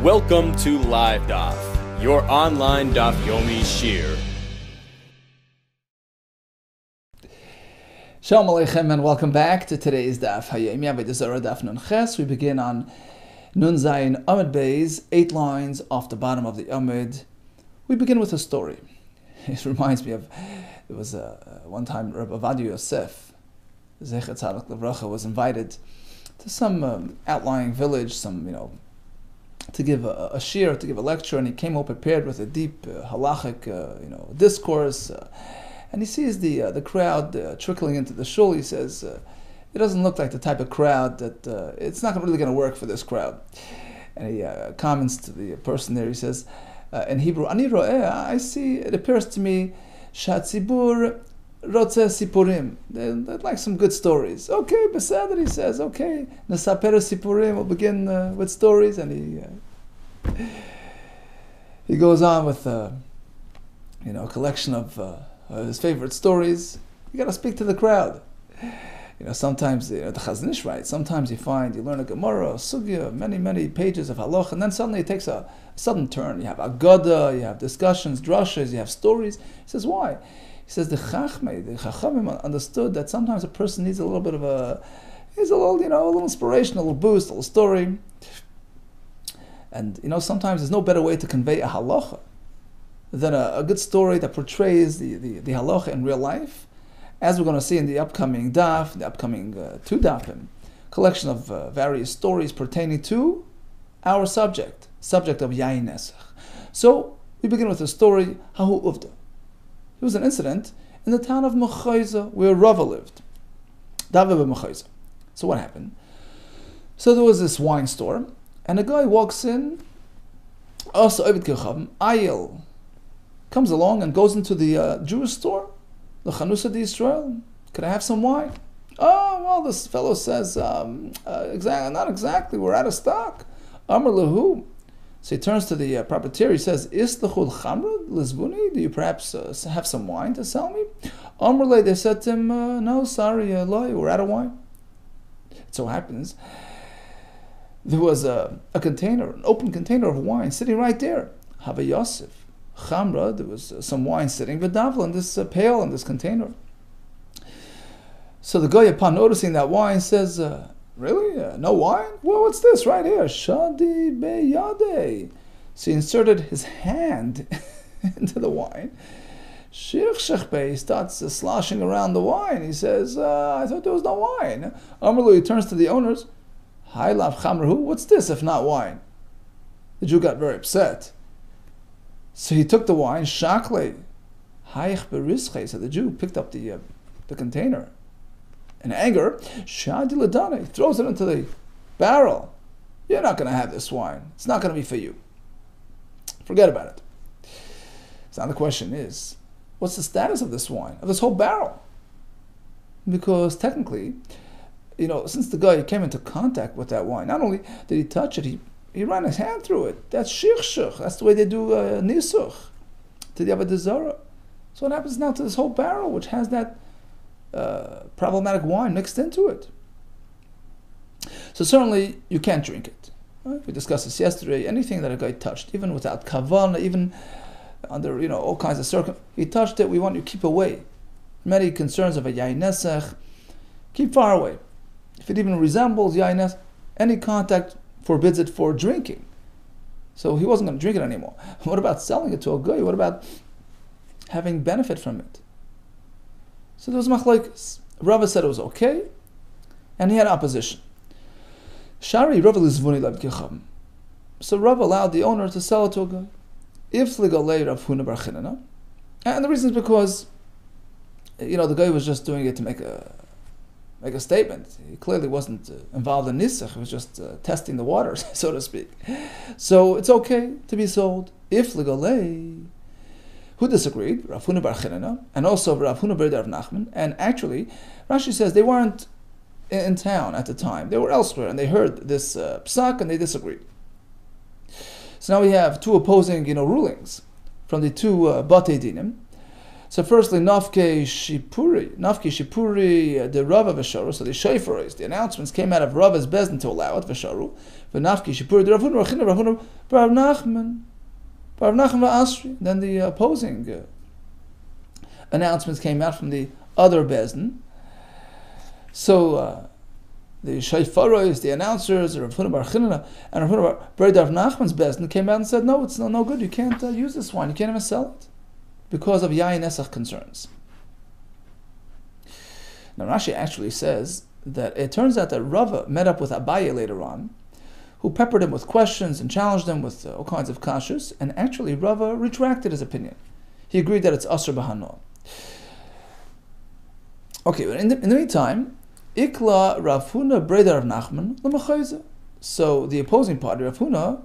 Welcome to LiveDaf, your online Daf Yomi Shir. Shalom Aleichem and welcome back to today's Daf Avodah Zarah Daf Nun Ches. We begin on Nun Zayin Amud Beis, 8 lines off the bottom of the Amud. We begin with a story. It reminds me of, it was one time Rabbi Avodah Yosef, Zecher Tzadok Levracha, was invited to some outlying village, to give a shir, to give a lecture, and he came up prepared with a deep halachic, discourse. And he sees the crowd trickling into the shul. He says, it doesn't look like the type of crowd that, it's not really going to work for this crowd. And he comments to the person there, he says, in Hebrew, Ani ro'eh, I see, it appears to me, Shatzibur rotze sipurim. They'd like some good stories. Okay, beseder, he says, okay, Nesaper sipurim, we'll begin with stories. And he goes on with, a collection of his favorite stories. You got to speak to the crowd. Sometimes the Chazon Ish writes, sometimes you learn a Gemara, a Sugya, many pages of halach, and then suddenly it takes a sudden turn. You have Agada, you have discussions, drushes, you have stories. He says, why? He says the Chachamim understood that sometimes a person needs a little bit of a little inspiration, a little boost, a little story. And sometimes there's no better way to convey a halacha than a good story that portrays the halacha in real life. As we're going to see in the upcoming daf, the upcoming 2 dafim, collection of various stories pertaining to our subject of Yain Nesach. So we begin with a story, Hahu Uvda. There was an incident in the town of Mechayza where Rava lived. David Mechayza. So what happened? So there was this wine store, and a guy walks in, also Ovid Kechavim, Ayel, comes along and goes into the Jewish store, the Chanusa d'Yisrael. Could I have some wine? Oh, well, this fellow says, not exactly, we're out of stock. Amar lehu. So he turns to the proprietor, he says, Islachul chamra lizvuni? Do you perhaps have some wine to sell me? Amar le, they said to him, no, sorry, loy, we're out of wine. It so happens, there was a container, an open container of wine sitting right there. Hava Yosef. Chamra, there was some wine sitting, V'davla, in this pail, in this container. So the guy, upon noticing that wine, says, really? No wine? Well, what's this right here? Shadi beyade. So he inserted his hand into the wine. He starts sloshing around the wine. He says, I thought there was no wine. Amrlu, he turns to the owners. Hi, lav chamrahu, what's this if not wine? The Jew got very upset. So he took the wine, shakle, hayich berische. So the Jew picked up the container. In anger, shadi ladane, he throws it into the barrel. You're not going to have this wine. It's not going to be for you. Forget about it. So now the question is, what's the status of this wine, of this whole barrel? Because technically, since the guy came into contact with that wine, not only did he touch it, he ran his hand through it. That's shich. That's the way they do nisuch to the Avodah Zarah. So what happens now to this whole barrel, which has that problematic wine mixed into it? So certainly you can't drink it. Right? We discussed this yesterday. Anything that a guy touched, even without kavanah, even under all kinds of circumstances, he touched it. We want you to keep away. Many concerns of a yain nesach, keep far away. If it even resembles yain nesach, any contact forbids it for drinking. So he wasn't going to drink it anymore. What about selling it to a guy? What about having benefit from it? So there was machlokes. Rava said it was okay, and he had opposition. Shari Rava lizvuni lav kechavim. So Rava allowed the owner to sell it to a guy. If ligalei Rav Huna bar Chinana, and the reason is because the guy was just doing it to make a statement. He clearly wasn't involved in nisach. He was just testing the waters, so to speak. So it's okay to be sold. If ligalei, who disagreed? Rav Huna bar Chinana, and also Rav Huna bar Rav Nachman. And actually, Rashi says they weren't in town at the time. They were elsewhere, and they heard this psak, and they disagreed. So now we have 2 opposing, rulings from the 2 batei dinim. So firstly, Nafke Shipuri, the Rava Vesharu, so the Shayfaris, the announcements came out of Rava's Bezdin to allow it, Vesharu, but Nafke Shipuri, the Ravuna, Rav Nachman V'Asri. Then the opposing announcements came out from the other Bezdin. So the Shayfaris, the announcers, Rav Huna Bar Chinna, and Rav Huna Bar Nachman's Bezdin came out and said, no, it's no good, you can't use this wine, you can't even sell it, because of Yayin Esach concerns. Now Rashi actually says that it turns out that Rava met up with Abaye later on, who peppered him with questions and challenged him with all kinds of kashas, and actually Rava retracted his opinion. He agreed that it's Asr B'Hano. Okay, but in the meantime, Ikla Rav Huna Breda Rav Nachman L'Machayza. So the opposing party, Rav Huna,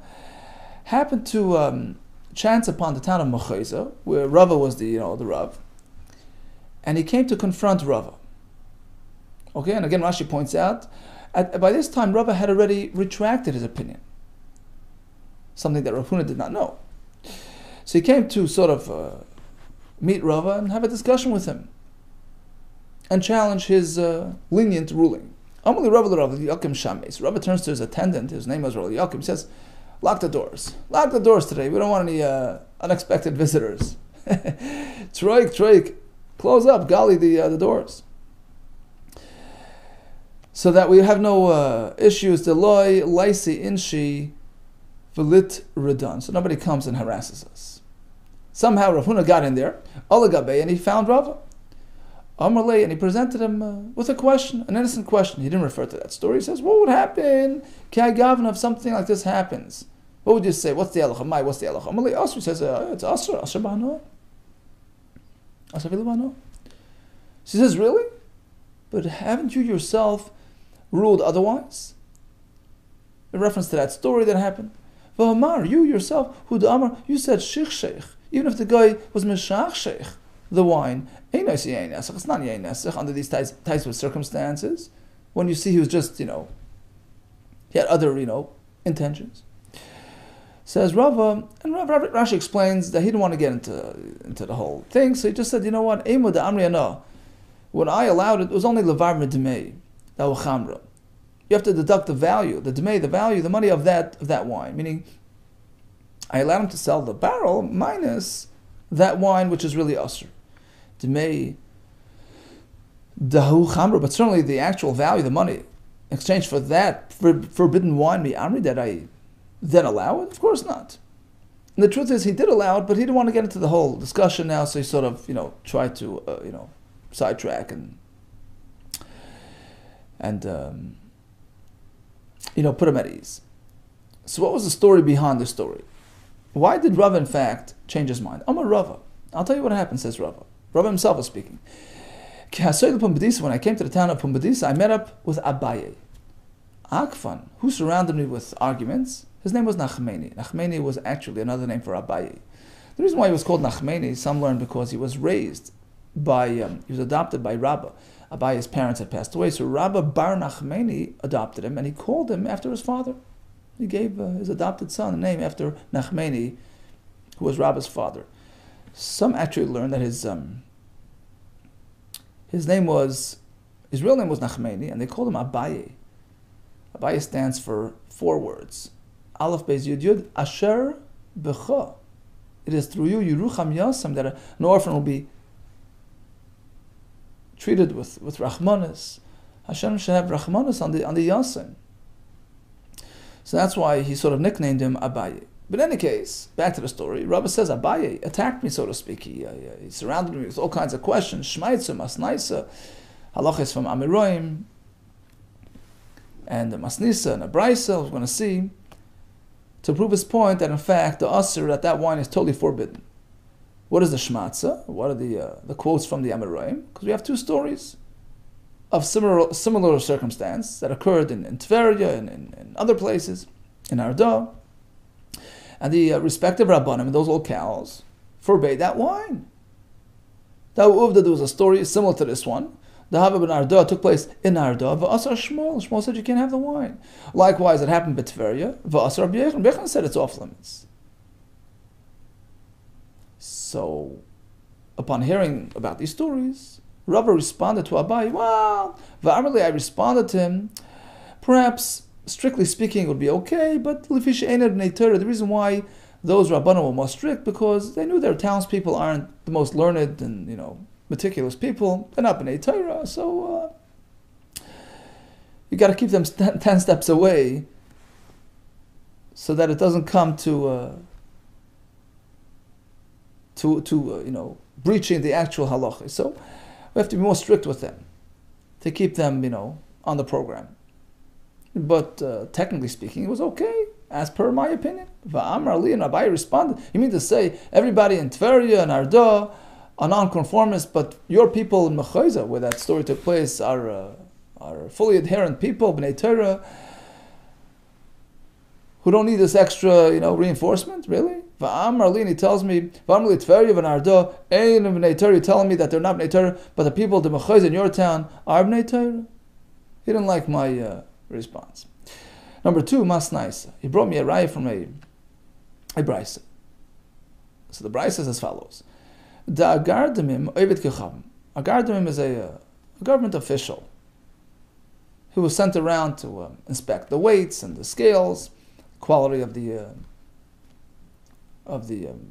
happened to chance upon the town of Machayza, where Rava was the Rav, and he came to confront Rava. Okay, and again Rashi points out, by this time Rava had already retracted his opinion, something that Rav Huna did not know. So he came to sort of meet Rava and have a discussion with him, and challenge his lenient ruling. Amali Rava l'Rava Yakim Shames. Rava turns to his attendant, his name was Rav Yakim, he says, lock the doors today, we don't want any unexpected visitors. Troik, close up, Gali, the doors, so that we have no issues. Deloy, Laisi, Inshi, Velit, Redan. So nobody comes and harasses us. Somehow Rav Huna got in there, Alagabe, and he found Rava. Amarle, and he presented him with a question, an innocent question. He didn't refer to that story. He says, what would happen if something like this happens? What would you say? What's the halacha? What's the halacha? Amarle Asr says, it's Asr B'Hano. Asr B'Hano. She says, really? But haven't you yourself ruled otherwise? In reference to that story that happened. V'amar, you yourself, Amar, you said sheikh, even if the guy was meshach sheikh, the wine, it's not yain nesach under these types of circumstances. When you see he was just, he had other, intentions. Says Rava, and Rashi explains that he didn't want to get into the whole thing, so he just said, when I allowed it, it was only levar medmei, chamra. You have to deduct the value, the money of that wine. Meaning, I allowed him to sell the barrel minus that wine, which is really usr. Dmei dahu chamra, but certainly the actual value, the money, in exchange for that forbidden wine, mi'amri, that I then allow it? Of course not. And the truth is, he did allow it, but he didn't want to get into the whole discussion now, so he sort of, tried to, sidetrack and put him at ease. So what was the story behind the story? Why did Rava, in fact, change his mind? Amar Rava. I'll tell you what happened, says Rava. Rava himself is speaking. When I came to the town of Pumbedisa, I met up with Abaye. Akfan, who surrounded me with arguments, his name was Nachmeni. Nachmeni was actually another name for Abaye. The reason why he was called Nachmeni, some learn because he was raised he was adopted by Rabba. Abaye's parents had passed away, so Rabba Bar Nachmeni adopted him, and he called him after his father. He gave his adopted son a name after Nachmeni, who was Rabba's father. Some actually learned that his real name was Nachmeni, and they called him Abaye. Abaye stands for 4 words. Aleph Beis Yud Yud Asher B'cha. It is through you, Yerucham Yasam, that an orphan will be treated with Rachmanis. Hashem should have Rachmanis on the Yasam. So that's why he sort of nicknamed him Abaye. But in any case, back to the story, Rabbi says Abaye attacked me, so to speak. He surrounded me with all kinds of questions. Shmaitza, Masnaisa, halachas from Amiroim, and the Masnisa and the Braisa, we're going to see, to prove his point that in fact the Asr, that wine is totally forbidden. What is the Shmatza? What are the quotes from the Amiroim? Because we have 2 stories of similar circumstance that occurred in Tveria and in other places, in Arda. And the respective Rabbanim, those old cows, forbade that wine. There was a story similar to this one. The Hava ben Arda took place in Arda. V'asar Shmuel. Shmuel said you can't have the wine. Likewise, it happened in Tveria. V'asar B'yechon. B'yechon said it's off limits. So, upon hearing about these stories, Rava responded to Abai, well, V'amarli, I responded to him, perhaps, strictly speaking, it would be okay, but Lefish Einad B'nei Torah, the reason why those Rabbanim were more strict, because they knew their townspeople aren't the most learned and, meticulous people. They're not B'nei Torah, so you got to keep them 10 steps away so that it doesn't come to breaching the actual halacha. So we have to be more strict with them to keep them, on the program. But technically speaking, it was okay, as per my opinion. Va'amar li, and Rabbi responded, you mean to say everybody in Tveria and Arda are non-conformists, but your people in Mechayza, where that story took place, are fully adherent people, B'nai Torah, who don't need this extra, reinforcement, really? Va'amar li, and he tells me, Va'amar li Tveria and Arda, ein B'nai Torah, telling me that they're not B'nai Torah, but the people of the Mechayza in your town are B'nai Torah. He didn't like my response. Number 2, Masnaisa. He brought me a raya from a brisa. So the brisa is as follows: Da agardamim oivet kechavim. Agardamim is a government official who was sent around to inspect the weights and the scales, quality of the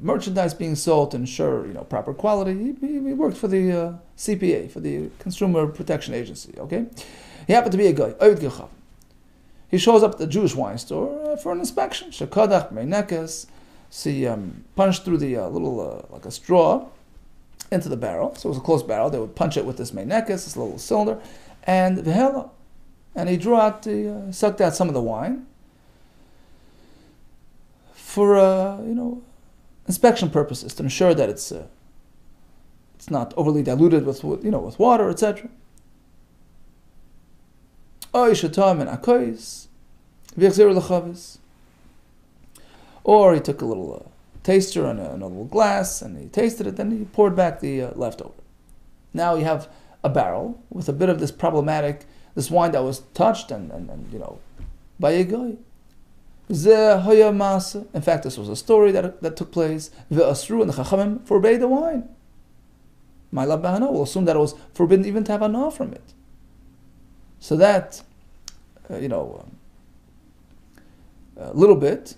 merchandise being sold to ensure proper quality. He worked for the CPA, for the Consumer Protection Agency. Okay, he happened to be a guy oivet kechavim. He shows up at the Jewish wine store for an inspection. Shekadach meinekes. So he punched through the little, like a straw, into the barrel. So it was a closed barrel. They would punch it with this meinekes, this little cylinder, and v'hela. And he sucked out some of the wine for, inspection purposes, to ensure that it's not overly diluted with water, etc. Or he took a little taster and a little glass, and he tasted it, then he poured back the leftover. Now you have a barrel with a bit of this wine that was touched and by a guy. In fact, this was a story that took place. And the Chachamim forbade the wine. We'll assume that it was forbidden even to have anah from it. So that, a little bit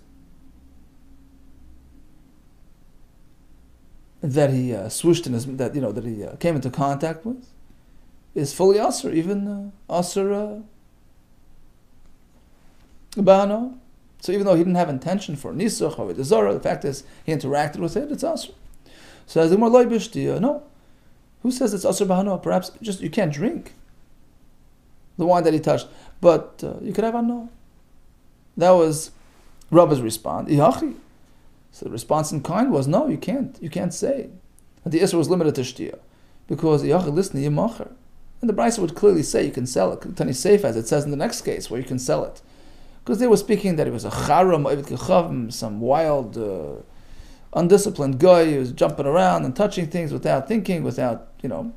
that he swooshed in his, that he came into contact with, is fully asur, even asur ba'ano. So even though he didn't have intention for nisuch or Avodah Zarah, the fact is he interacted with it, it's asur. So as the more loy b'shtia, no. Who says it's asur ba'ano? Perhaps just you can't drink the wine that he touched, but you could have anah. That was Rabba's response. Ihachi. So the response in kind was, no, you can't. You can't say. And the Isra was limited to shtia, because Ihachi, listen, yimacher. And the Brisa would clearly say you can sell it. Tani Seif, as it says in the next case, where you can sell it. Because they were speaking that he was a charam, some wild, undisciplined guy who was jumping around and touching things without thinking, And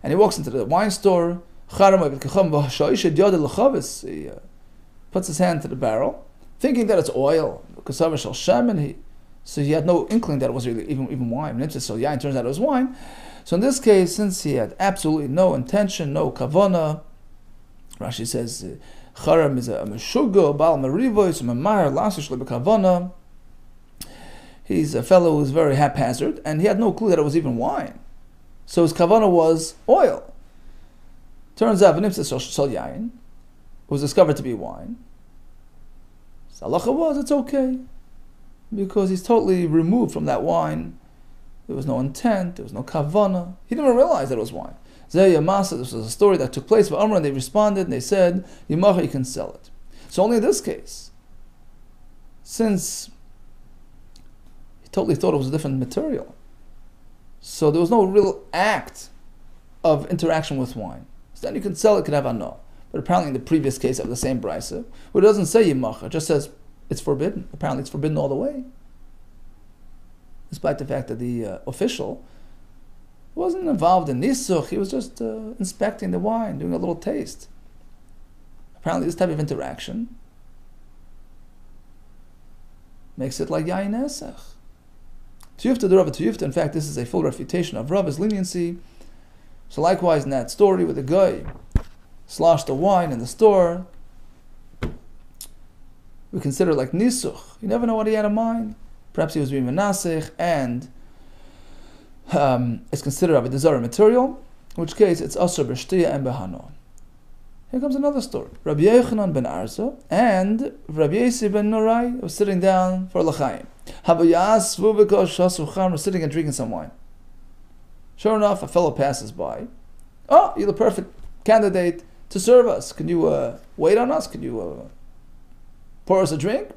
he walks into the wine store. He puts his hand to the barrel, thinking that it's oil. So he had no inkling that it was really even wine. And so it turns out it was wine. So in this case, since he had absolutely no intention, no kavana, Rashi says, Charam is a meshuga, bal merivois, memar, lasish lebekavana. He's a fellow who's very haphazard, and he had no clue that it was even wine. So his kavana was oil. Turns out, it was discovered to be wine. So halacha was, it's okay, because he's totally removed from that wine. There was no intent, there was no kavana. He didn't even realize that it was wine. This was a story that took place for Amr, and they responded and they said, Yimacha, you can sell it. So only in this case, since he totally thought it was a different material, so there was no real act of interaction with wine. So then you can sell it, could have anah. But apparently in the previous case of the same brisa, where it doesn't say yimacha, it just says it's forbidden. Apparently it's forbidden all the way. Despite the fact that the official wasn't involved in nisuch, he was just inspecting the wine, doing a little taste. Apparently this type of interaction makes it like yain esech. Tuyufta the Rav Tuyufta. In fact, this is a full refutation of Rav's leniency. So likewise in that story where the guy sloshed the wine in the store, we consider like nisuch. You never know what he had in mind. Perhaps he was being menasech, and it's considered Avodah Zarah material, in which case it's asur b'shtiya and b'hano. Here comes another story. Rabbi Yochanan ben Arza and Rabbi Yossi ben Norai were sitting down for l'chaim. Havayasvu v'kosh shasu cham, were sitting and drinking some wine. Sure enough, a fellow passes by. Oh, you're the perfect candidate to serve us. Can you wait on us? Can you pour us a drink?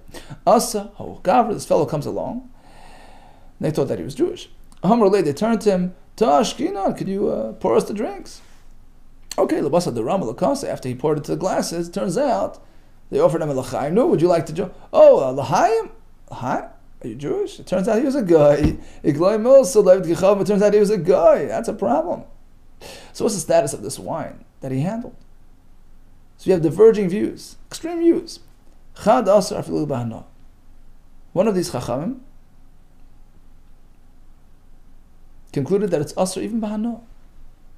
Asa, however, this fellow comes along. They thought that he was Jewish. They turned to him, Tashkina, could you pour us the drinks? Okay, Labasa the Rama Lakasa, after he poured it to the glasses, turns out they offered him a L'chaim. No, would you like to join? Oh, L'chaim? L'chaim? Are you Jewish? It turns out he was a guy. It turns out he was a guy. That's a problem. So what's the status of this wine that he handled? So you have diverging views, extreme views. One of these chachamim concluded that it's asr even bahano.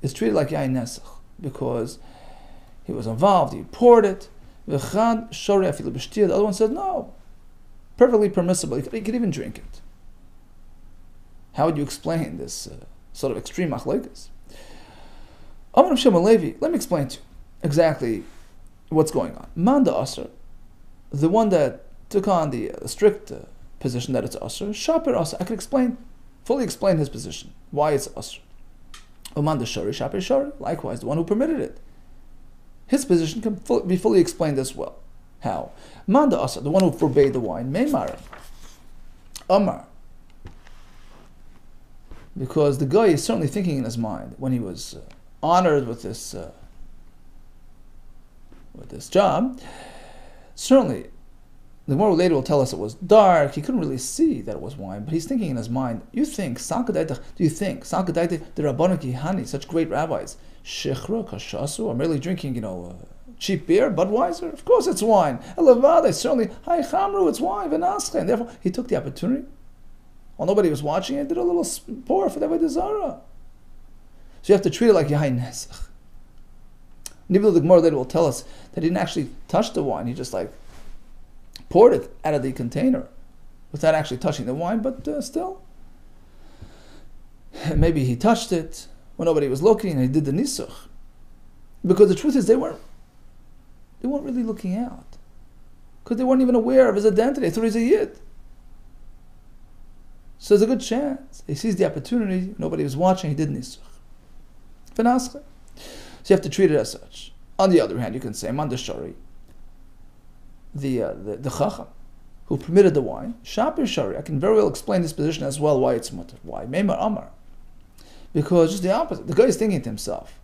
It's treated like yain nesach because he was involved, he poured it. The other one said no, perfectly permissible, you could even drink it. How would you explain this sort of extreme machlokes? Let me explain to you exactly what's going on. Manda asr, the one that took on the strict position that it's asr, shaper asr, I can fully explain his position, why it's asr. Umanda shari, shaper shari, likewise, the one who permitted it. His position can be fully explained as well. How? Manda asr, the one who forbade the wine, meimar, amar. Because the guy is certainly thinking in his mind, when he was honored with this job, certainly the more later will tell us it was dark, he couldn't really see that it was wine, but he's thinking in his mind, do you think the Rabbanu Kihani, such great rabbis, Shechra, Kashasu, are merely drinking, cheap beer, Budweiser? Of course it's wine. Elavade, certainly, Hai Chamru, it's wine, Venascha. And therefore, he took the opportunity, while nobody was watching it, did a little pour for the Avodah Zarah. So you have to treat it like Yahain Nesach. And even though the Gemara later will tell us that he didn't actually touch the wine, he just poured it out of the container without actually touching the wine, but still. Maybe he touched it when nobody was looking and he did the nisuch. Because the truth is they weren't really looking out. Because they weren't even aware of his identity. They thought he's a yid. So there's a good chance. He sees the opportunity, nobody was watching, he did nisuch. So you have to treat it as such. On the other hand, you can say, Mandashari, the chacham who permitted the wine, Shapir Shari, I can very well explain this position as well, why it's mutter. Why? Meimar Amar. Because just the opposite. The guy is thinking to himself,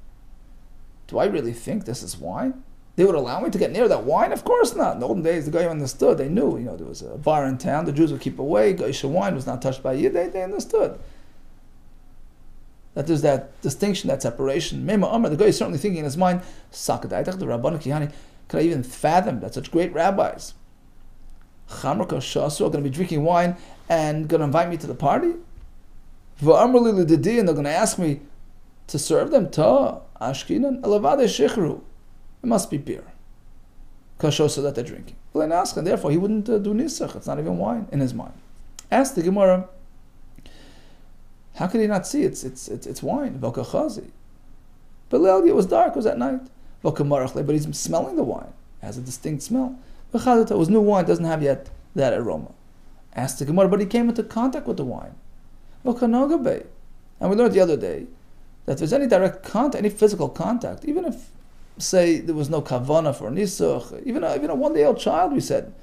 do I really think this is wine? They would allow me to get near that wine? Of course not. In the olden days, the guy understood. They knew, there was a bar in town, the Jews would keep away, Geisha wine was not touched by Yid. They understood that there's that distinction, that separation. Meimar Amar, the guy is certainly thinking in his mind, Sakadaitach, the Rabbanu Kihani, could I even fathom that such great rabbis, Chamar Kashasu, are going to be drinking wine and going to invite me to the party? V'amrli l'didi, and they're going to ask me to serve them. Ta, ashkinan, elavade shechru. It must be beer. Kashosu that they're drinking. And therefore he wouldn't do nisach. It's not even wine in his mind. Ask the Gemara, how could he not see it's wine? V'kachazi. But it was dark, it was at night. But he's smelling the wine. It has a distinct smell. It was new wine, doesn't have yet that aroma. Asked the Gemara, but he came into contact with the wine. And we learned the other day that if there's any direct contact, any physical contact, even if, say, there was no kavana for nisuch, even a 1-day-old child, we said,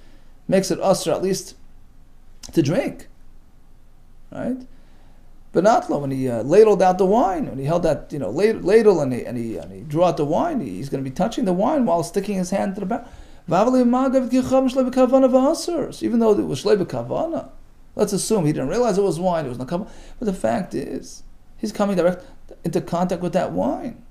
makes it usher at least to drink. Right? But not when he ladled out the wine, when he held that ladle and he drew out the wine, he's going to be touching the wine while sticking his hand to the back. So even though it was shlei b'kavana, let's assume he didn't realize it was wine, it was no kavana. But the fact is, he's coming direct into contact with that wine.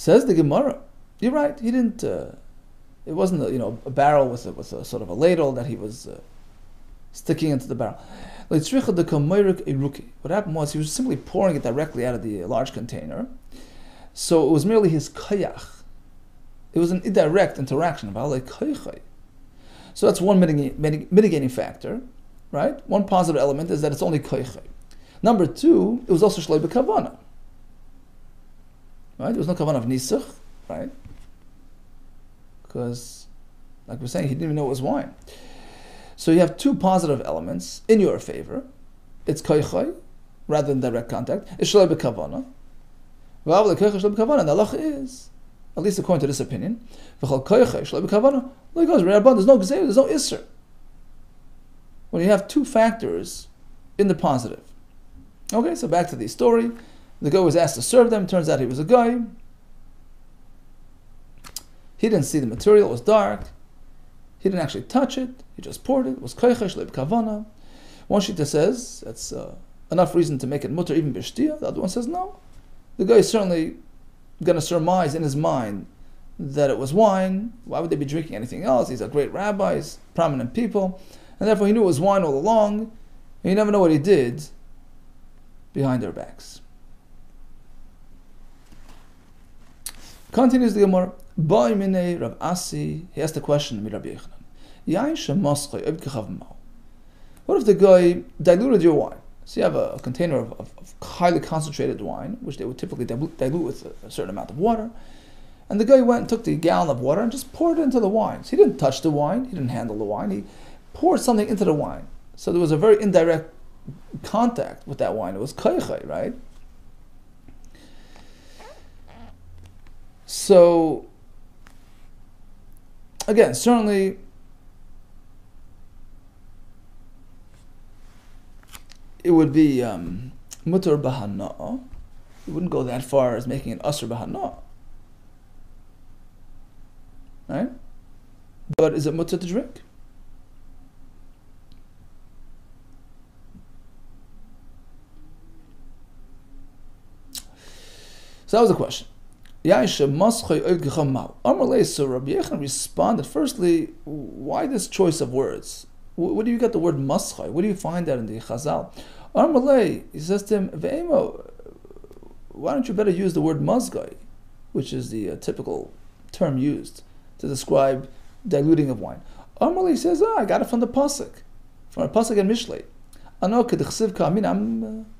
Says the Gemara, you're right. He didn't. It wasn't a barrel with a sort of a ladle that he was sticking into the barrel. What happened was he was simply pouring it directly out of the large container, so it was merely his koyach. It was an indirect interaction. So that's one mitigating factor, right? One positive element is that it's only koyach. Number two, it was also shloi b'kavana. Right? There was no kavanah of nisach, right? Because, like we're saying, he didn't even know it was wine. So you have two positive elements in your favor. It's koychay, rather than direct contact. It's shloi b'kavana. V'av le'koychay shloi b'kavana. And the halacha is, at least according to this opinion, v'chol koychay shloi b'kavana. Like goes, there's no gzeir, there's no isser. When you have two factors in the positive. Okay, so back to the story. The guy was asked to serve them. Turns out he was a guy. He didn't see the material. It was dark. He didn't actually touch it. He just poured it. It was koychesh le'b'kavana. One shita says that's enough reason to make it mutter even b'shtia. The other one says no. The guy is certainly going to surmise in his mind that it was wine. Why would they be drinking anything else? These are great rabbis, prominent people. And therefore he knew it was wine all along. And you never know what he did behind their backs. Continues the Gemara. Rav Asi, he asked the question, what if the guy diluted your wine? So you have a container of highly concentrated wine, which they would typically dilute with a certain amount of water. And the guy went and took the gallon of water and just poured it into the wine. So he didn't touch the wine, he didn't handle the wine, he poured something into the wine. So there was a very indirect contact with that wine. It was koychay, right? So, again, certainly it would be mutar b'hana. It wouldn't go that far as making it asr b'hana. Right? But is it mutar to drink? So that was the question. So Rabbi Yechon responded, firstly, why this choice of words? Where do you get the word maschai? Where do you find that in the Chazal? He says to him, why don't you better use the word mazgai, which is the typical term used to describe diluting of wine. He says, I got it from the pasuk, from a pasuk in Mishlei. I'm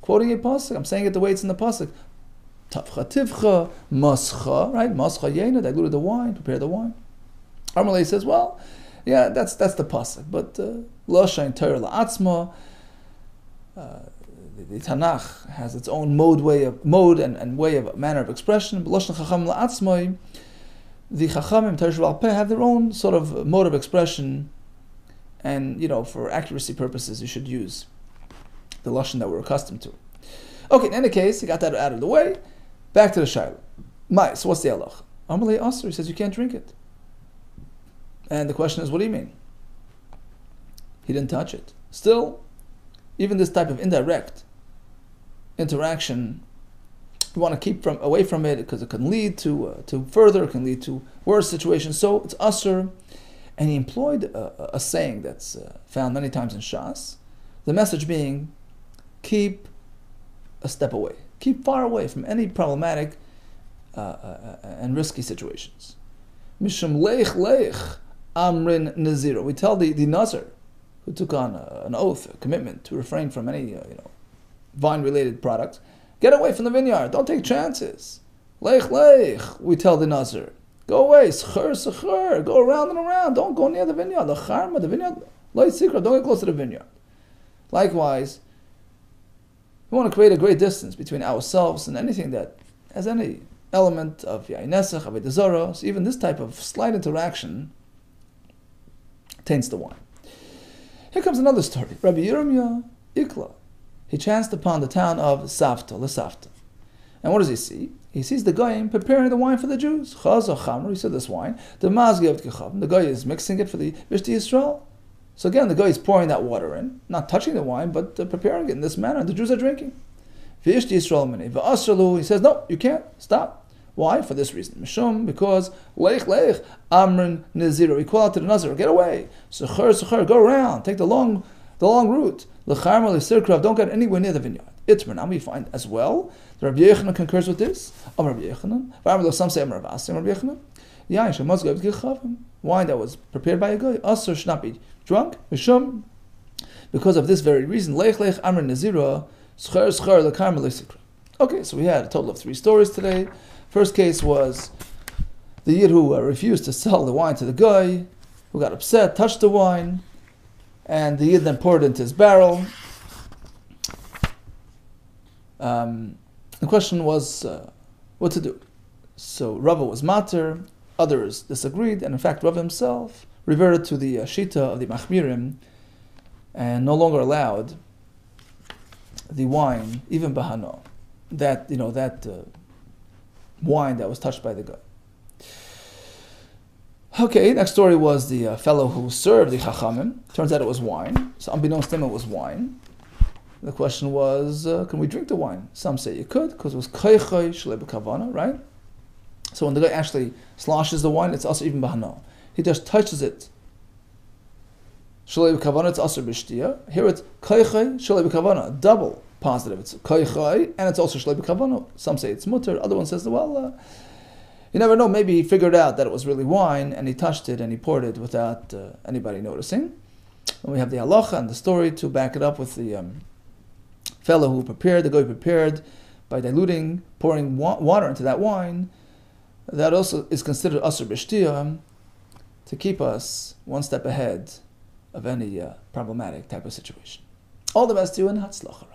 quoting a pasuk, I'm saying it the way it's in the pasuk. Tavcha tivcha, mascha, right? Mascha yena, diluted the wine, prepare the wine. Amalei says, well, yeah, that's the pasuk, but Loshain Torah la'atzma, the Tanakh has its own mode and way of manner of expression. But Loshain Chacham la'atzma, the Chachamim Torah Sheba'al Peh have their own sort of mode of expression, and for accuracy purposes, you should use the Loshain that we're accustomed to. Okay, in any case, he got that out of the way. Back to the Shaila. So what's the halach? Amalei Asr, he says you can't drink it. And the question is, what do you mean? He didn't touch it. Still, even this type of indirect interaction, you want to keep away from it because it can lead to further, it can lead to worse situations. So it's Asr. And he employed a saying that's found many times in Shas. The message being, keep a step away. Keep far away from any problematic and risky situations. Mishum leich amrin nazir. We tell the nazir who took on an oath, a commitment to refrain from any vine-related products, get away from the vineyard. Don't take chances. Leich. We tell the nazir, go away. S'cher. Go around and around. Don't go near the vineyard. The charma, the vineyard. Light secret. Don't get close to the vineyard. Likewise, we want to create a great distance between ourselves and anything that has any element of Yain Nesach, Avodah Zarah. So even this type of slight interaction taints the wine. Here comes another story. Rabbi Yirmiyah Ikla. He chanced upon the town of L'Safta. And what does he see? He sees the Goyim preparing the wine for the Jews. Chazah Chamr, he said this wine. The Mazgi of Tkechav. The guy is mixing it for the Vishti Yisrael. So again, the guy is pouring that water in, not touching the wine, but preparing it in this manner. The Jews are drinking. He says, no, you can't. Stop. Why? For this reason. Mishum, because leich leich amrin nezira. We call out to the nazir, get away. Sechar, go around. Take the long route. Lecharma lesirkrav. Don't get anywhere near the vineyard. Itmer. Now we find as well. The Rabbi Yechanan concurs with this. Rabbi Yechanan. Some say Rabbi Yechanan. Wine that was prepared by a guy. Asur should not be drunk. Mishum. Because of this very reason. Leich leich amrin nezira. Sechar lecharma lesirkrav. Okay, so we had a total of 3 stories today. First case was the Yid who refused to sell the wine to the guy, who got upset, touched the wine, and the Yid then poured it into his barrel. The question was what to do. So Rava was mater, others disagreed, and in fact Rava himself reverted to the shita of the Machmirim and no longer allowed the wine, even bahano, that wine that was touched by the guy. Okay, next story was the fellow who served the chachamim. Turns out it was wine. So unbeknownst to him, it was wine. The question was, can we drink the wine? Some say you could, because it was koichay shlei b'kavana, right? So when the guy actually sloshes the wine, it's also even bahano. He just touches it. Shlei b'kavana, it's also b'shtiya. Here it's koichay shlei b'kavana, double positive. It's koichay, and it's also shlei b'kavana. Some say it's mutter. Other one says, well, you never know. Maybe he figured out that it was really wine, and he touched it and he poured it without anybody noticing. And we have the halacha and the story to back it up with the fellow who prepared, the guy prepared by pouring water into that wine. That also is considered asur b'shtiya, to keep us one step ahead of any problematic type of situation. All the best to you and hatzlacha.